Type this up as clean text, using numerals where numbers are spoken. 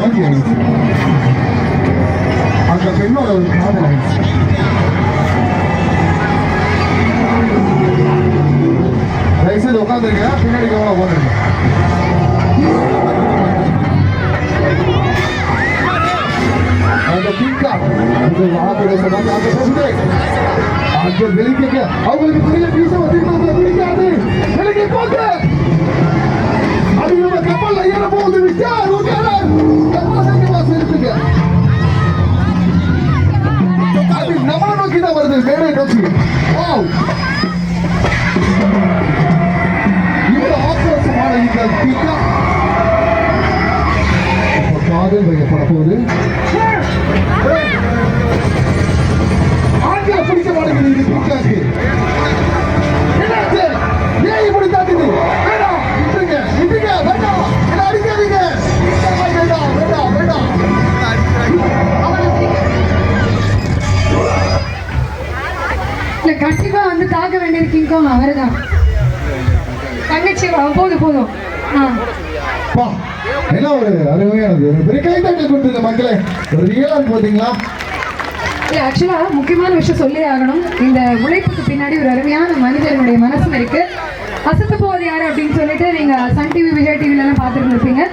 வாங்கி ஆயிடுச்சு. அந்த பெண்ணோட ஒரு காதல் ஆயிடுச்சு. தயவுசெய்து உட்காந்துருங்க, பின்னாடி கவனம் உட்காந்துருங்க. அந்த பிங்கா அந்த வெளிக்க அவங்களுக்கு பெரிய பீச வந்து பிடிக்காது. வெளியே போங்க. அது நம்ம கப்பல்ல ஏற போகுது. விட்டார் இருக்குங்க. அது நம்மளை நோக்கி தான் வருது, மேடை நோக்கி. இவ்வளவு ஆக்ரோஷமான இந்த பிங்கா காதல் வைக்கப்பட போகுது. ஆங்கில பிடிக்க மாட்டேங்குது பிங்காக்கு. ஏன் இப்படி தாக்குது? வேண்டாம், விட்டுருங்க, விட்டுருங்க, வேண்டாம், என்ன அடிக்காதீங்க. வேண்டாம், வேண்டாம், வேண்டாம். இல்ல, கண்டிப்பா வந்து தாக்க வேண்டியிருக்கீங்க அவர்தான். தங்கச்சி போதும் போதும். என்ன ஒரு அருமையானது. ஒரு கை தட்டி கொடுத்துருங்க மக்களே. ஒரு ரியலா போட்டீங்களா? ஆக்சுவலா முக்கியமான விஷயம் சொல்லி ஆகணும். இந்த உழைப்புக்கு பின்னாடி ஒரு அருமையான மனிதனுடைய மனசு இருக்கு. அசத்து போவது யாரு அப்படின்னு சொல்லிட்டு நீங்க சன் டிவி, விஜய் டிவில எல்லாம் பார்த்துட்டு இருப்பீங்க.